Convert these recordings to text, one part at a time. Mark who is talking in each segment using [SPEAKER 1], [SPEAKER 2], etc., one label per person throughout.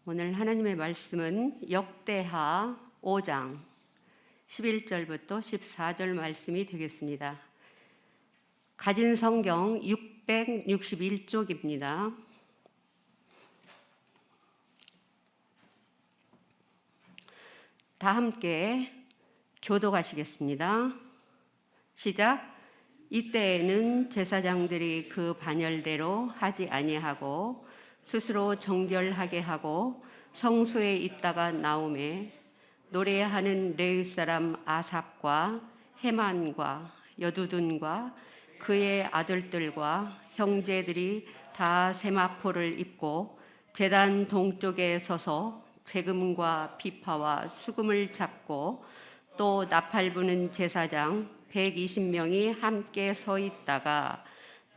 [SPEAKER 1] 오늘 하나님의 말씀은 역대하 5장 11절부터 14절 말씀이 되겠습니다. 가진 성경 661쪽입니다. 다 함께 교독하시겠습니다. 시작. 이때에는 제사장들이 그 반열대로 하지 아니하고 스스로 정결하게 하고 성소에 있다가 나오매 노래하는 레위 사람 아삽과 헤만과 여두둔과 그의 아들들과 형제들이 다 세마포를 입고 제단 동쪽에 서서 재금과 비파와 수금을 잡고 또 나팔 부는 제사장 120명이 함께 서 있다가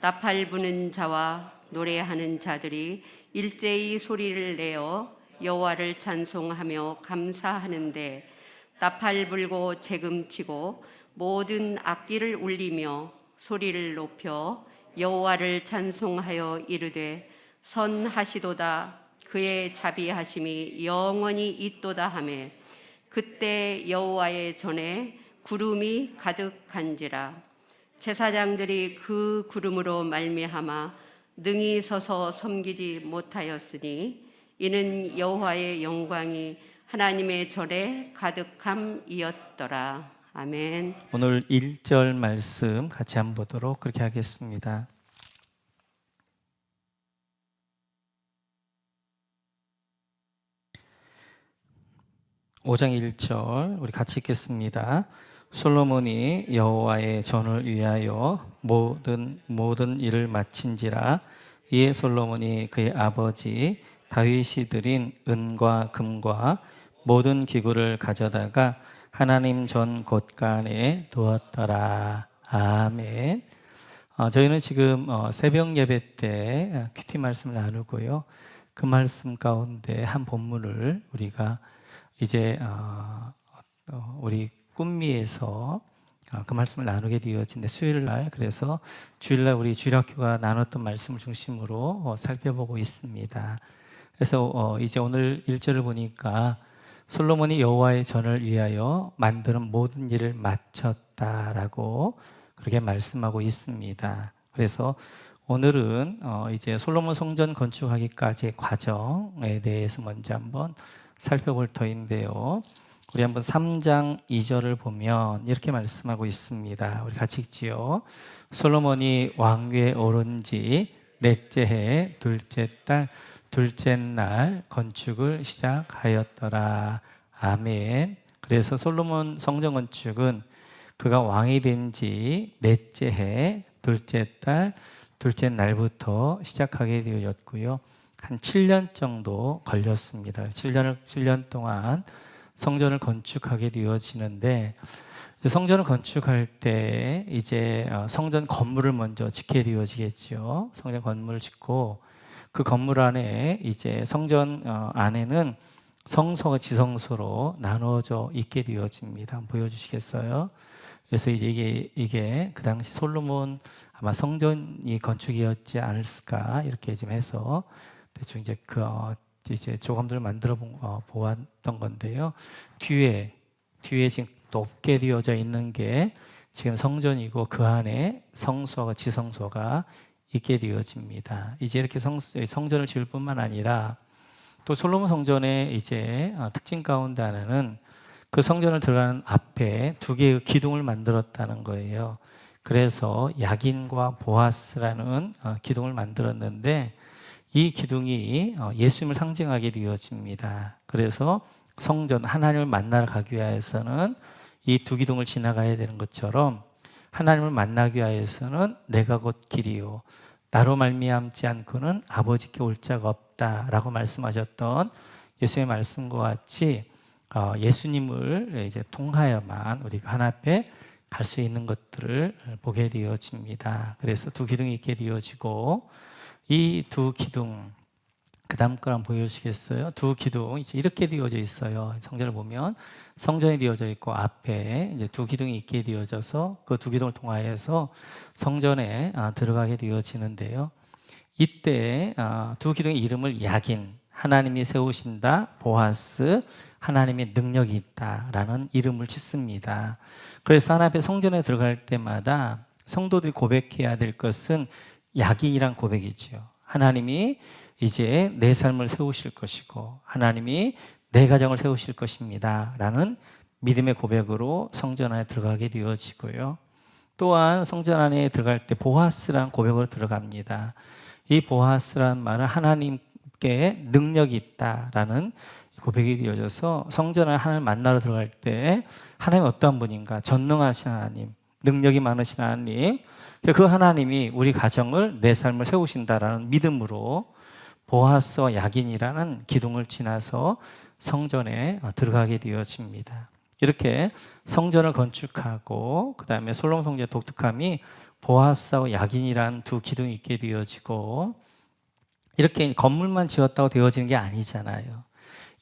[SPEAKER 1] 나팔 부는 자와 노래하는 자들이 일제히 소리를 내어 여호와를 찬송하며 감사하는데 나팔 불고 재금치고 모든 악기를 울리며 소리를 높여 여호와를 찬송하여 이르되 선하시도다 그의 자비하심이 영원히 있도다 하매 그때 여호와의 전에 구름이 가득한지라 제사장들이 그 구름으로 말미암아 능히 서서 섬기지 못하였으니 이는 여호와의 영광이 하나님의 절에 가득함이었더라. 아멘.
[SPEAKER 2] 오늘 1절 말씀 같이 한번 보도록 그렇게 하겠습니다. (5장 1절) 우리 같이 읽겠습니다. 솔로몬이 여호와의 전을 위하여 모든 일을 마친지라. 이에 솔로몬이 그의 아버지 다윗이 드린 은과 금과 모든 기구를 가져다가 하나님 전 곳간에 두었더라. 아멘. 저희는 지금 새벽 예배 때 큐티 말씀을 나누고요. 그 말씀 가운데 한 본문을 우리가 이제 우리 꿈미에서 그 말씀을 나누게 되어진데 수요일 날, 그래서 주일날 우리 주일학교가 나눴던 말씀을 중심으로 살펴보고 있습니다. 그래서 이제 오늘 1절을 보니까 솔로몬이 여호와의 전을 위하여 만드는 모든 일을 마쳤다라고 그렇게 말씀하고 있습니다. 그래서 오늘은 이제 솔로몬 성전 건축하기까지의 과정에 대해서 먼저 한번 살펴볼 터인데요. 우리 한번 3장 2절을 보면 이렇게 말씀하고 있습니다. 우리 같이 읽지요. 솔로몬이 왕위에 오른 지 넷째 해 둘째 달 둘째 날 건축을 시작하였더라. 아멘. 그래서 솔로몬 성전 건축은 그가 왕이 된 지 넷째 해 둘째 달 둘째 날부터 시작하게 되었고요. 한 7년 정도 걸렸습니다. 7년 동안 성전을 건축하게 되어지는데, 성전을 건축할 때 이제 성전 건물을 먼저 짓게 되어지겠죠. 성전 건물을 짓고 그 건물 안에 이제 성전 안에는 성소가 지성소로 나눠져 있게 되어집니다. 한번 보여주시겠어요? 그래서 이제 이게 그 당시 솔로몬 아마 성전이 건축이었지 않을까 이렇게 지금 해서 대충 이제 이제 조감들을 만들어 보았던 건데요. 뒤에 지금 높게 되어져 있는 게 지금 성전이고 그 안에 성소가 지성소가 있게 되어집니다. 이제 이렇게 성전을 지을 뿐만 아니라 또 솔로몬 성전의 이제 특징 가운데 하나는 그 성전을 들어가는 앞에 두 개의 기둥을 만들었다는 거예요. 그래서 야긴과 보아스라는 기둥을 만들었는데 이 기둥이 예수님을 상징하게 되어집니다. 그래서 성전 하나님을 만나러 가기 위해서는 이 두 기둥을 지나가야 되는 것처럼 하나님을 만나기 위해서는 내가 곧 길이요 나로 말미암지 않고는 아버지께 올 자가 없다라고 말씀하셨던 예수의 말씀과 같이 예수님을 이제 통하여만 우리가 하나님 앞에 갈 수 있는 것들을 보게 되어집니다. 그래서 두 기둥이 있게 되어지고 이 두 기둥, 그 다음 거 한번 보여주시겠어요? 두 기둥 이제 이렇게 되어져 있어요. 성전을 보면 성전이 되어져 있고 앞에 이제 두 기둥이 있게 되어져서 그 두 기둥을 통하여서 성전에 들어가게 되어지는데요. 이때 두 기둥의 이름을 야긴 하나님이 세우신다, 보아스, 하나님의 능력이 있다라는 이름을 짓습니다. 그래서 하나님의 성전에 들어갈 때마다 성도들이 고백해야 될 것은 야긴이란 고백이죠. 하나님이 이제 내 삶을 세우실 것이고 하나님이 내 가정을 세우실 것입니다 라는 믿음의 고백으로 성전 안에 들어가게 되어지고요. 또한 성전 안에 들어갈 때 보아스라는 고백으로 들어갑니다. 이 보아스라는 말은 하나님께 능력이 있다라는 고백이 되어져서 성전 안에 하나님을 만나러 들어갈 때 하나님이 어떠한 분인가? 전능하신 하나님, 능력이 많으신 하나님, 그 하나님이 우리 가정을, 내 삶을 세우신다라는 믿음으로 보아스와 야긴이라는 기둥을 지나서 성전에 들어가게 되어집니다. 이렇게 성전을 건축하고 그 다음에 솔로몬 성전의 독특함이 보아스와 야긴이라는 두 기둥이 있게 되어지고, 이렇게 건물만 지었다고 되어지는 게 아니잖아요.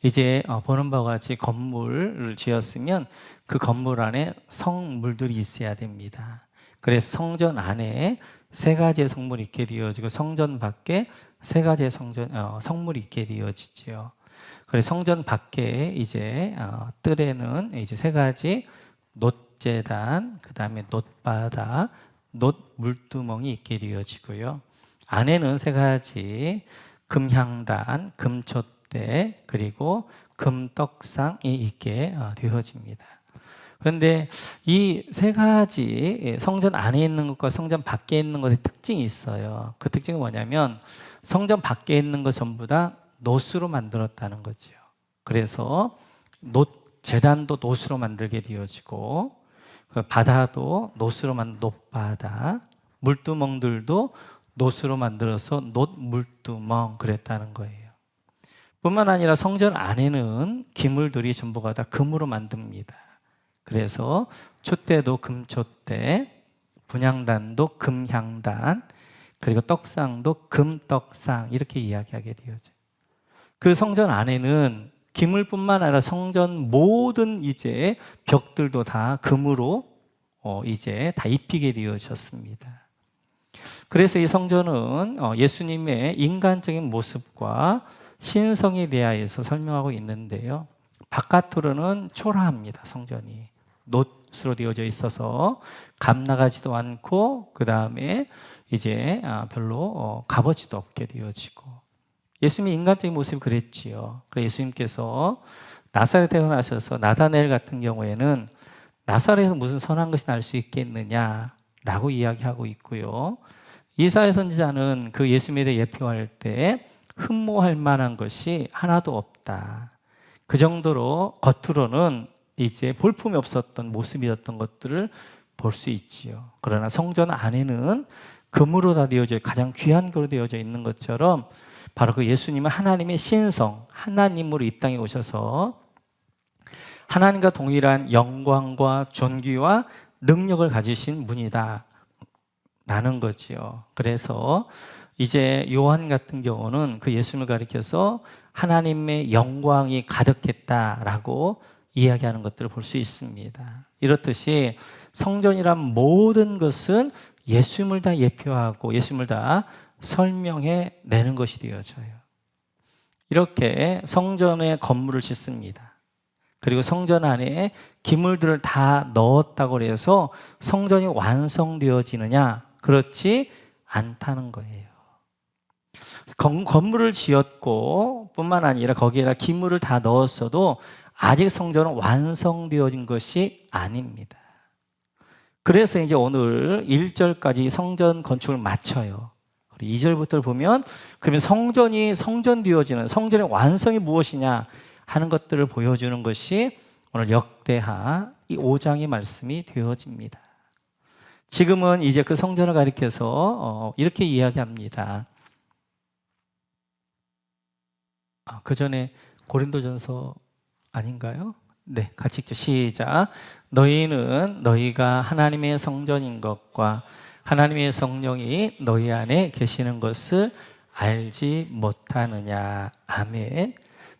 [SPEAKER 2] 이제 보는 바와 같이 건물을 지었으면 그 건물 안에 성물들이 있어야 됩니다. 그래서 성전 안에 세 가지의 성물이 있게 되어지고 성전 밖에 세 가지의 성물이 있게 되어지죠. 그래서 성전 밖에 이제 뜰에는 이제 세 가지 놋제단, 그 다음에 놋바다, 놋물두멍이 있게 되어지고요. 안에는 세 가지 금향단, 금촛대, 그리고 금떡상이 있게 되어집니다. 그런데 이 세 가지 성전 안에 있는 것과 성전 밖에 있는 것의 특징이 있어요. 그 특징은 뭐냐면 성전 밖에 있는 것 전부 다 놋으로 만들었다는 거죠. 그래서 제단도 놋으로 만들게 되어지고, 그 바다도 놋으로 만든 놋바다, 물두멍들도 놋으로 만들어서 놋물두멍 그랬다는 거예요. 뿐만 아니라 성전 안에는 기물들이 전부가 다 금으로 만듭니다. 그래서 촛대도 금촛대, 분향단도 금향단, 그리고 떡상도 금떡상, 이렇게 이야기하게 되어져요. 그 성전 안에는 기물뿐만 아니라 성전 모든 이제 벽들도 다 금으로 이제 다 입히게 되어졌습니다. 그래서 이 성전은 예수님의 인간적인 모습과 신성에 대하여서 설명하고 있는데요. 바깥으로는 초라합니다. 성전이 놋으로 되어져 있어서 감나가지도 않고, 그 다음에 이제 별로 값어치도 없게 되어지고, 예수님의 인간적인 모습이 그랬지요. 그래서 예수님께서 나사렛에 태어나셔서 나다나엘 같은 경우에는 나사렛에서 무슨 선한 것이 날 수 있겠느냐라고 이야기하고 있고요. 이사야 선지자는 그 예수님에 대해 예표할 때 흠모할 만한 것이 하나도 없다. 그 정도로 겉으로는 이제 볼품이 없었던 모습이었던 것들을 볼 수 있지요. 그러나 성전 안에는 금으로 다 되어져 가장 귀한 거로 되어져 있는 것처럼 바로 그 예수님은 하나님의 신성, 하나님으로 이 땅에 오셔서 하나님과 동일한 영광과 존귀와 능력을 가지신 분이다 라는 거지요. 그래서 이제 요한 같은 경우는 그 예수님을 가리켜서 하나님의 영광이 가득했다라고 이야기하는 것들을 볼 수 있습니다. 이렇듯이 성전이란 모든 것은 예수님을 다 예표하고 예수님을 다 설명해 내는 것이 되어져요. 이렇게 성전에 건물을 짓습니다. 그리고 성전 안에 기물들을 다 넣었다고 해서 성전이 완성되어지느냐? 그렇지 않다는 거예요. 건물을 지었고 뿐만 아니라 거기에다 기물을 다 넣었어도 아직 성전은 완성되어진 것이 아닙니다. 그래서 이제 오늘 1절까지 성전 건축을 마쳐요. 2절부터 보면 그러면 성전이 성전되어지는 성전의 완성이 무엇이냐 하는 것들을 보여주는 것이 오늘 역대하 이 5장의 말씀이 되어집니다. 지금은 이제 그 성전을 가리켜서 이렇게 이야기합니다. 그 전에 고린도전서 아닌가요? 네, 같이 읽죠. 시작. 너희는 너희가 하나님의 성전인 것과 하나님의 성령이 너희 안에 계시는 것을 알지 못하느냐. 아멘.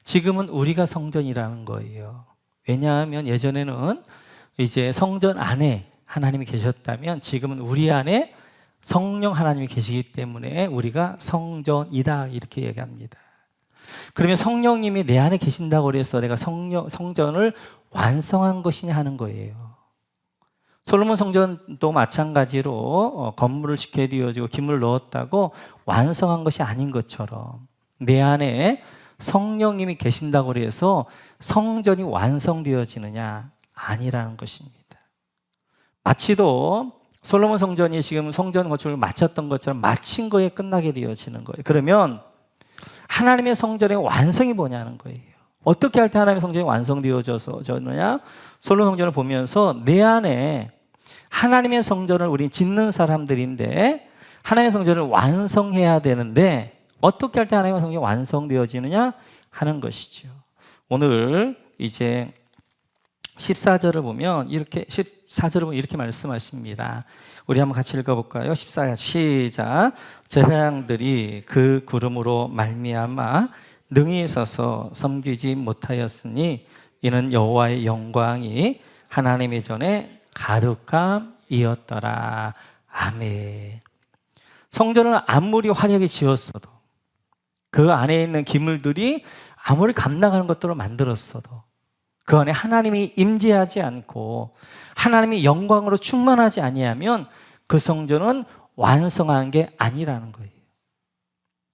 [SPEAKER 2] 지금은 우리가 성전이라는 거예요. 왜냐하면 예전에는 이제 성전 안에 하나님이 계셨다면 지금은 우리 안에 성령 하나님이 계시기 때문에 우리가 성전이다 이렇게 얘기합니다. 그러면 성령님이 내 안에 계신다고 그래서 내가 성전을 완성한 것이냐 하는 거예요. 솔로몬 성전도 마찬가지로 건물을 짓게 되어지고 기물을 넣었다고 완성한 것이 아닌 것처럼 내 안에 성령님이 계신다고 해서 성전이 완성되어지느냐? 아니라는 것입니다. 마치도 솔로몬 성전이 지금 성전 건축을 마쳤던 것처럼 마친 거에 끝나게 되어지는 거예요. 그러면 하나님의 성전의 완성이 뭐냐는 거예요. 어떻게 할 때 하나님의 성전이 완성되어졌느냐? 솔로몬 성전을 보면서 내 안에 하나님의 성전을 우리 짓는 사람들인데 하나님의 성전을 완성해야 되는데 어떻게 할 때 하나님의 성전이 완성되어지느냐 하는 것이죠. 오늘 이제 14절을 보면 이렇게 말씀하십니다. 우리 한번 같이 읽어볼까요? 14절 시작. 제사장들이 그 구름으로 말미암아 능히 서서 섬기지 못하였으니 이는 여호와의 영광이 하나님의 전에 가득함이었더라. 아멘. 성전을 아무리 화려하게 지었어도 그 안에 있는 기물들이 아무리 감당하는 것들을 만들었어도 그 안에 하나님이 임재하지 않고 하나님의 영광으로 충만하지 아니하면 그 성전은 완성한 게 아니라는 거예요.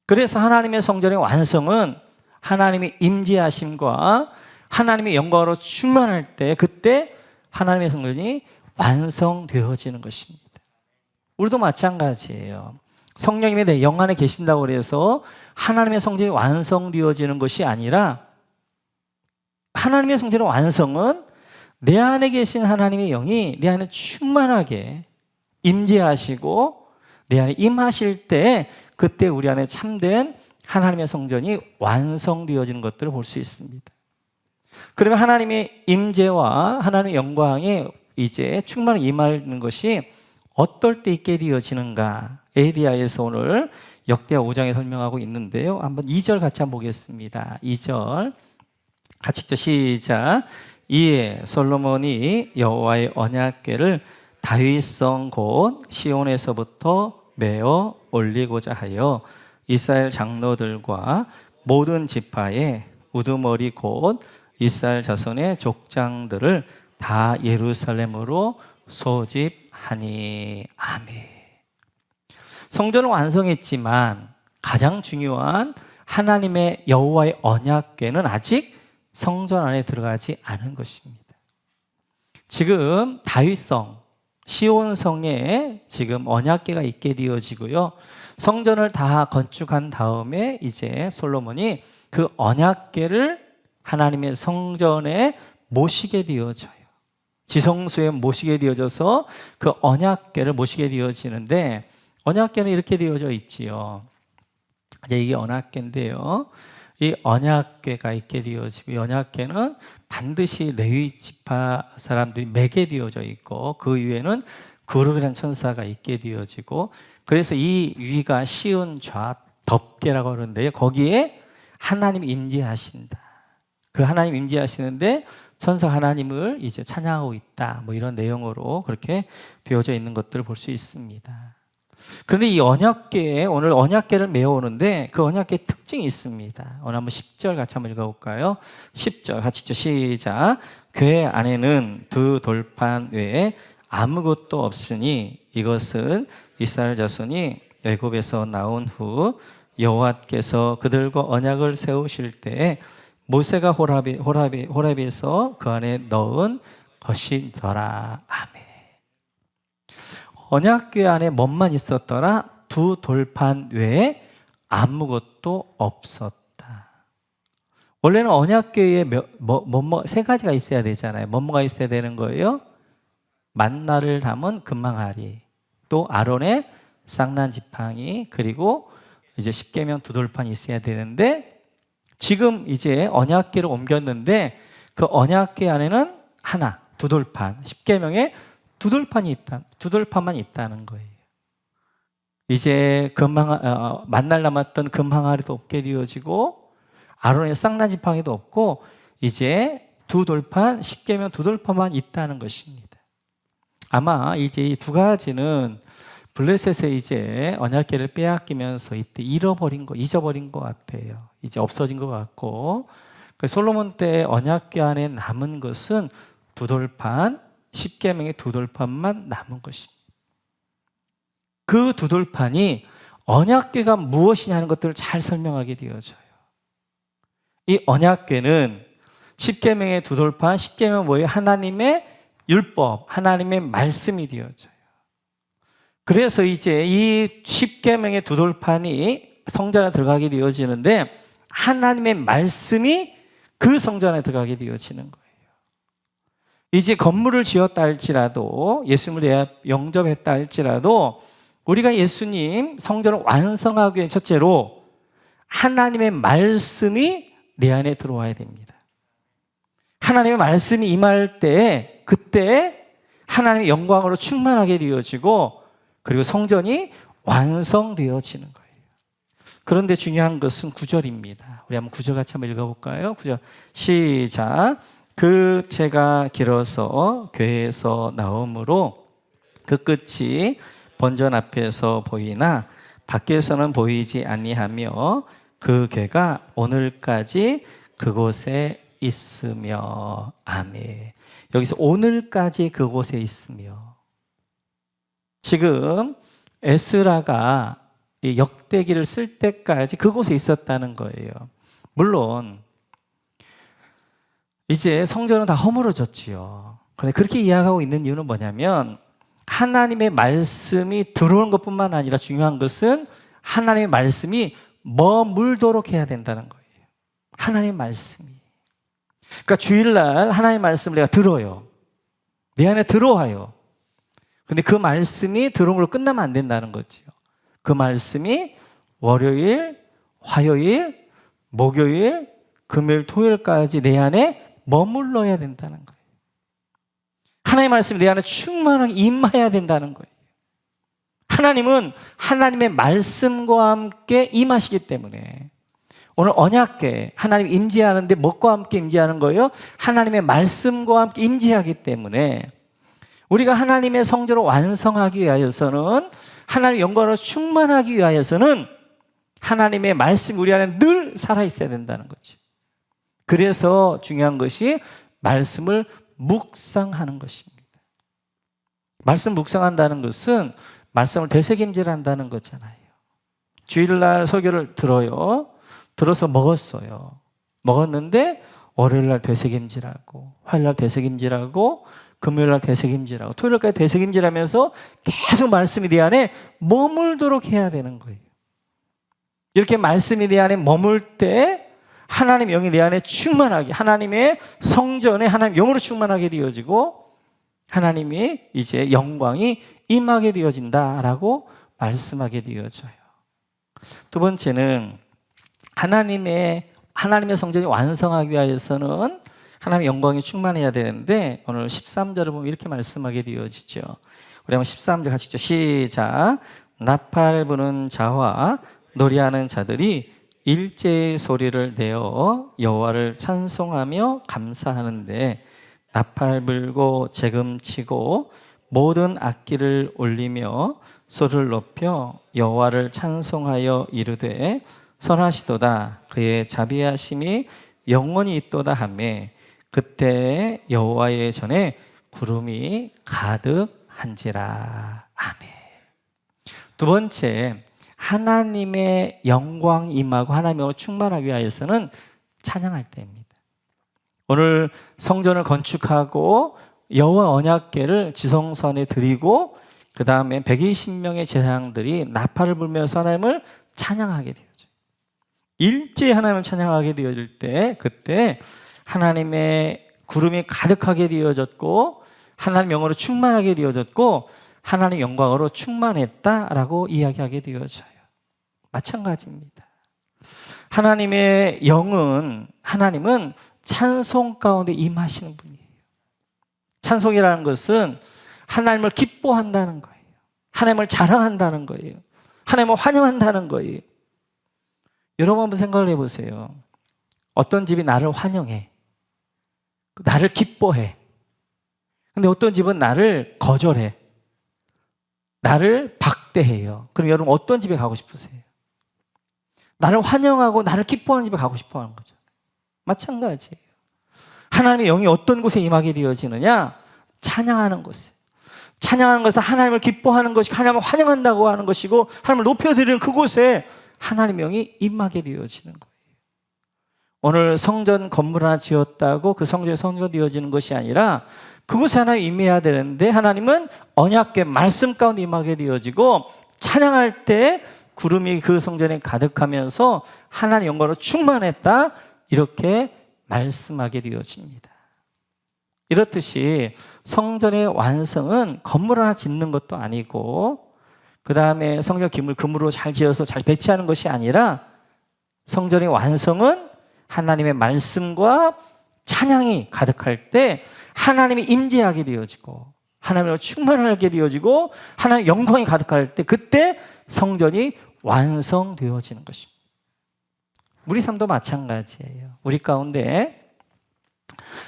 [SPEAKER 2] 그래서 하나님의 성전의 완성은 하나님의 임재하심과 하나님의 영광으로 충만할 때 그때 하나님의 성전이 완성되어지는 것입니다. 우리도 마찬가지예요. 성령님이 내 영 안에 계신다고 해서 하나님의 성전이 완성되어지는 것이 아니라 하나님의 성전의 완성은 내 안에 계신 하나님의 영이 내 안에 충만하게 임재하시고 내 안에 임하실 때 그때 우리 안에 참된 하나님의 성전이 완성되어지는 것들을 볼 수 있습니다. 그러면 하나님의 임재와 하나님의 영광이 이제 충만히 임하는 것이 어떨 때 있게 되어지는가에 대하여서 오늘 역대하 5장에 설명하고 있는데요. 한번 2절 같이 한번 보겠습니다. 2절 같이 읽죠. 시작. 이에 솔로몬이 여호와의 언약궤를 다윗성 곧 시온에서부터 메어 올리고자 하여 이스라엘 장로들과 모든 지파의 우두머리 곧 이스라엘 자손의 족장들을 다 예루살렘으로 소집하니. 아멘. 성전을 완성했지만 가장 중요한 하나님의 여호와의 언약궤는 아직 성전 안에 들어가지 않은 것입니다. 지금 다윗성, 시온성에 지금 언약궤가 있게 되어지고요. 성전을 다 건축한 다음에 이제 솔로몬이 그 언약궤를 하나님의 성전에 모시게 되어져요. 지성소에 모시게 되어져서 그 언약궤를 모시게 되어지는데 언약궤는 이렇게 되어져 있지요. 이제 이게 언약궤인데요. 이 언약궤가 있게 되어지고 이 언약궤는 반드시 레위 지파 사람들이 매게 되어져 있고 그 위에는 그룹이라는 천사가 있게 되어지고 그래서 이 위가 시은 좌 덮개라고 하는데요. 거기에 하나님이 임재하신다. 그 하나님 임재하시는데 천사 하나님을 이제 찬양하고 있다. 뭐 이런 내용으로 그렇게 되어져 있는 것들을 볼 수 있습니다. 그런데 이 언약궤에 오늘 언약궤를 메어오는데 그 언약궤의 특징이 있습니다. 오늘 한번 10절 같이 한번 읽어볼까요? 10절 같이 읽죠. 시작. 궤 안에는 두 돌판 외에 아무것도 없으니 이것은 이스라엘 자손이 애굽에서 나온 후 여호와께서 그들과 언약을 세우실 때에 모세가 호렙에서 그 안에 넣은 것이더라. 아멘. 언약궤 안에 뭐만 있었더라? 두 돌판 외에 아무것도 없었다. 원래는 언약궤에 세 가지가 있어야 되잖아요. 뭐가 있어야 되는 거예요? 만나를 담은 금항아리, 또 아론의 쌍난 지팡이, 그리고 이제 십계명 두 돌판이 있어야 되는데 지금 이제 언약궤를 옮겼는데 그 언약궤 안에는 하나, 두 돌판, 십계명에 두 돌판만 있다는 거예요. 이제 만날 남았던 금항아리도 없게 되어지고 아론의 쌍난 지팡이도 없고 이제 두 돌판, 십계명 두 돌판만 있다는 것입니다. 아마 이제 이 두 가지는 블레셋에 이제 언약궤를 빼앗기면서 이때 잊어버린 것 같아요. 이제 없어진 것 같고, 솔로몬 때 언약궤 안에 남은 것은 두 돌판, 십계명의 두 돌판만 남은 것입니다. 그 두 돌판이 언약궤가 무엇이냐는 것들을 잘 설명하게 되어져요. 이 언약궤는 십계명의 두 돌판, 십계명은 뭐예요? 하나님의 율법, 하나님의 말씀이 되어져요. 그래서 이제 이 십계명의 두 돌판이 성전에 들어가게 되어지는데 하나님의 말씀이 그 성전에 들어가게 되어지는 거예요. 이제 건물을 지었다 할지라도, 예수님을 영접했다 할지라도 우리가 예수님 성전을 완성하기 위해 첫째로 하나님의 말씀이 내 안에 들어와야 됩니다. 하나님의 말씀이 임할 때 그때 하나님의 영광으로 충만하게 되어지고, 그리고 성전이 완성되어지는 거예요. 그런데 중요한 것은 9절입니다. 우리 한번 9절 같이 한번 읽어볼까요? 9절 시작. 그 채가 길어서 궤에서 나오므로 그 끝이 번전 앞에서 보이나 밖에서는 보이지 아니하며 그 궤가 오늘까지 그곳에 있으며. 아멘. 여기서 오늘까지 그곳에 있으며, 지금 에스라가 이 역대기를 쓸 때까지 그곳에 있었다는 거예요. 물론 이제 성전은 다 허물어졌지요. 그런데 그렇게 이야기하고 있는 이유는 뭐냐면 하나님의 말씀이 들어오는 것뿐만 아니라 중요한 것은 하나님의 말씀이 머물도록 해야 된다는 거예요. 하나님의 말씀이. 그러니까 주일날 하나님의 말씀을 내가 들어요. 내 안에 들어와요. 근데 그 말씀이 들어온 걸로 끝나면 안 된다는 거죠. 그 말씀이 월요일, 화요일, 목요일, 금요일, 토요일까지 내 안에 머물러야 된다는 거예요. 하나님의 말씀이 내 안에 충만하게 임해야 된다는 거예요. 하나님은 하나님의 말씀과 함께 임하시기 때문에 오늘 언약궤, 하나님 임재하는데 무엇과 함께 임재하는 거예요? 하나님의 말씀과 함께 임재하기 때문에 우리가 하나님의 성전을 완성하기 위하여서는, 하나님의 영광으로 충만하기 위하여서는 하나님의 말씀이 우리 안에 늘 살아있어야 된다는 거죠. 그래서 중요한 것이 말씀을 묵상하는 것입니다. 말씀 묵상한다는 것은 말씀을 되새김질한다는 거잖아요. 주일날 설교를 들어서 먹었어요. 먹었는데 월요일날 되새김질하고, 화요일날 되새김질하고, 금요일날 되새김질하고, 토요일까지 되새김질하면서 계속 말씀이 내 안에 머물도록 해야 되는 거예요. 이렇게 말씀이 내 안에 머물 때 하나님 영이 내 안에 충만하게, 하나님의 성전에 하나님 영으로 충만하게 되어지고 하나님이 이제 영광이 임하게 되어진다라고 말씀하게 되어져요. 두 번째는 하나님의 성전이 완성하기 위해서는 하나님의 영광이 충만해야 되는데 오늘 13절을 보면 이렇게 말씀하게 되어지죠. 우리 한번 13절 같이 읽죠. 시작. 나팔 부는 자와 노래하는 자들이 일제의 소리를 내어 여호와를 찬송하며 감사하는데 나팔 불고 재금치고 모든 악기를 올리며 소리를 높여 여호와를 찬송하여 이르되 선하시도다 그의 자비하심이 영원히 있도다 하며 그때 여호와의 전에 구름이 가득한지라. 아멘. 두 번째, 하나님의 영광 임하고 하나님으로 충만하기 위해서는 찬양할 때입니다. 오늘 성전을 건축하고 여호와 언약궤를 지성소에 드리고 그 다음에 120명의 제사장들이 나팔을 불면서 하나님을 찬양하게 되어져요. 일제히 하나님을 찬양하게 되어질 때 그때 하나님의 구름이 가득하게 되어졌고 하나님 영으로 충만하게 되어졌고 하나님 영광으로 충만했다라고 이야기하게 되어져요. 마찬가지입니다. 하나님의 영은, 하나님은 찬송 가운데 임하시는 분이에요. 찬송이라는 것은 하나님을 기뻐한다는 거예요. 하나님을 자랑한다는 거예요. 하나님을 환영한다는 거예요. 여러분 한번 생각을 해보세요. 어떤 집이 나를 환영해. 나를 기뻐해. 근데 어떤 집은 나를 거절해. 나를 막대해요. 그럼 여러분 어떤 집에 가고 싶으세요? 나를 환영하고 나를 기뻐하는 집에 가고 싶어 하는 거죠. 마찬가지예요. 하나님의 영이 어떤 곳에 임하게 되어지느냐? 찬양하는 곳에. 찬양하는 것은 하나님을 기뻐하는 것이, 하나님을 환영한다고 하는 것이고, 하나님을 높여드리는 그곳에 하나님의 영이 임하게 되어지는 거예요. 오늘 성전 건물 하나 지었다고 그 성전이 성전되어지는 것이 아니라 그곳에 하나님 임해야 되는데, 하나님은 언약궤 말씀 가운데 임하게 되어지고, 찬양할 때 구름이 그 성전에 가득하면서 하나님 영광으로 충만했다, 이렇게 말씀하게 되어집니다. 이렇듯이 성전의 완성은 건물 하나 짓는 것도 아니고, 그 다음에 성전 기물 금으로 잘 지어서 잘 배치하는 것이 아니라, 성전의 완성은 하나님의 말씀과 찬양이 가득할 때 하나님이 임재하게 되어지고, 하나님으로 충만하게 되어지고, 하나님의 영광이 가득할 때, 그때 성전이 완성되어지는 것입니다. 우리 삶도 마찬가지예요. 우리 가운데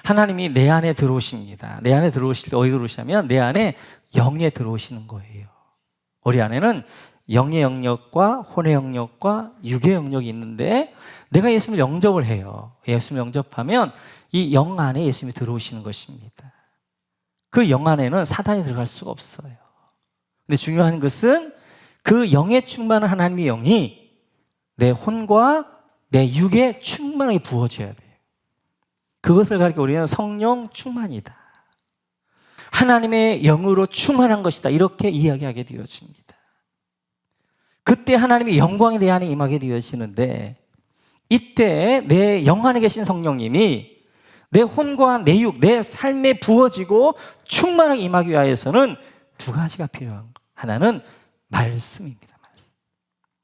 [SPEAKER 2] 하나님이 내 안에 들어오십니다. 내 안에 들어오실 때 어디 들어오시냐면 내 안에 영에 들어오시는 거예요. 우리 안에는 영의 영역과 혼의 영역과 육의 영역이 있는데, 내가 예수님을 영접을 해요. 예수님을 영접하면 이 영 안에 예수님이 들어오시는 것입니다. 그 영 안에는 사단이 들어갈 수가 없어요. 근데 중요한 것은 그 영에 충만한 하나님의 영이 내 혼과 내 육에 충만하게 부어져야 돼요. 그것을 가리켜 우리는 성령 충만이다, 하나님의 영으로 충만한 것이다, 이렇게 이야기하게 되어집니다. 그때 하나님의 영광이 내 안에 임하게 되어지는데, 이때 내 영 안에 계신 성령님이 내 혼과 내 육, 내 삶에 부어지고 충만하게 임하기 위해서는 두 가지가 필요한 거. 하나는 말씀입니다. 말씀.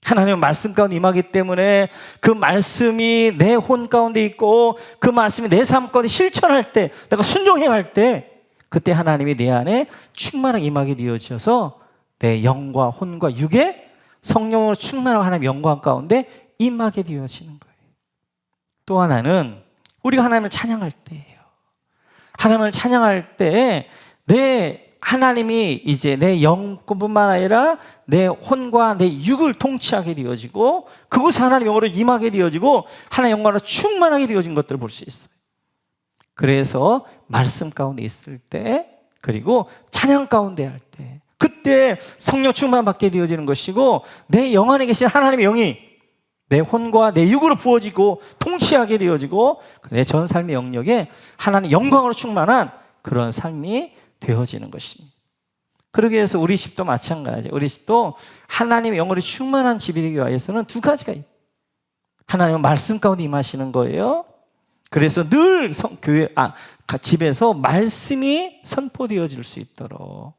[SPEAKER 2] 하나님의 말씀 가운데 임하기 때문에 그 말씀이 내 혼 가운데 있고, 그 말씀이 내 삶 가운데 실천할 때, 내가 순종해갈 때, 그때 하나님이 내 안에 충만하게 임하게 되어져서 내 영과 혼과 육에 성령으로 충만한 하나님의 영광 가운데 임하게 되어지는 거예요. 또 하나는 우리가 하나님을 찬양할 때예요. 하나님을 찬양할 때 내 하나님이 이제 내 영뿐만 아니라 내 혼과 내 육을 통치하게 되어지고, 그곳에 하나님 영으로 임하게 되어지고, 하나님 영광으로 충만하게 되어진 것들을 볼 수 있어요. 그래서 말씀 가운데 있을 때, 그리고 찬양 가운데 할 때, 그때 성령 충만 받게 되어지는 것이고, 내 영 안에 계신 하나님의 영이 내 혼과 내 육으로 부어지고 통치하게 되어지고, 내 전 삶의 영역에 하나님 영광으로 충만한 그런 삶이 되어지는 것입니다. 그러기 위해서 우리 집도 마찬가지예요. 우리 집도 하나님의 영으로 충만한 집이 되기 위해서는 두 가지가 있어요. 하나님은 말씀 가운데 임하시는 거예요. 그래서 늘 집에서 말씀이 선포되어질 수 있도록,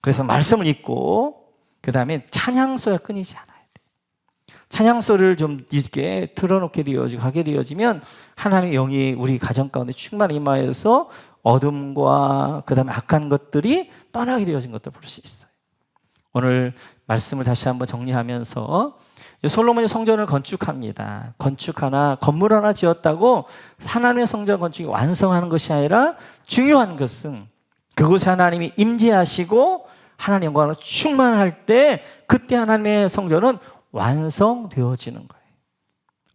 [SPEAKER 2] 그래서 말씀을 읽고, 그 다음에 찬양소가 끊이지 않아야 돼요. 찬양소를 좀 이렇게 틀어놓게 되어지고 하게 되어지면 하나님의 영이 우리 가정 가운데 충만히 임하여서 어둠과 그 다음에 악한 것들이 떠나게 되어진 것들 볼 수 있어요. 오늘 말씀을 다시 한번 정리하면서, 솔로몬이 성전을 건축합니다. 건물 하나 지었다고 하나님의 성전 건축이 완성하는 것이 아니라, 중요한 것은 그곳에 하나님이 임재하시고 하나님의 영광으로 충만할 때, 그때 하나님의 성전은 완성되어지는 거예요.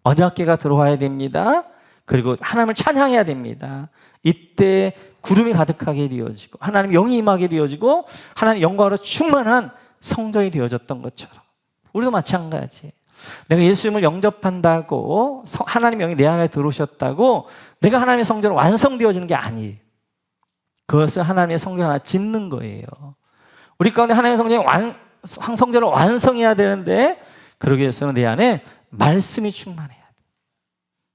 [SPEAKER 2] 언약궤가 들어와야 됩니다. 그리고 하나님을 찬양해야 됩니다. 이때 구름이 가득하게 되어지고 하나님 영이 임하게 되어지고 하나님 영광으로 충만한 성전이 되어졌던 것처럼, 우리도 마찬가지예요. 내가 예수님을 영접한다고 하나님 영이 내 안에 들어오셨다고 내가 하나님의 성전으로 완성되어지는 게 아니에요. 그것을 하나님의 성전 하나 짓는 거예요. 우리 가운데 하나님의 성전을 완성해야 되는데, 그러기 위해서는 내 안에 말씀이 충만해야 돼요.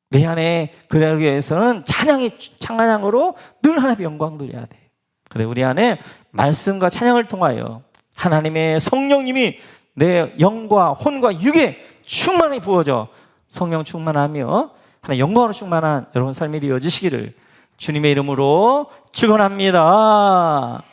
[SPEAKER 2] 내 안에 그러기 위해서는 찬양으로 늘 하나님의 영광 드려야 돼요. 그래, 우리 안에 말씀과 찬양을 통하여 하나님의 성령님이 내 영과 혼과 육에 충만히 부어져 성령 충만하며 하나님 영광으로 충만한 여러분 삶이 되어지시기를 주님의 이름으로 축원합니다.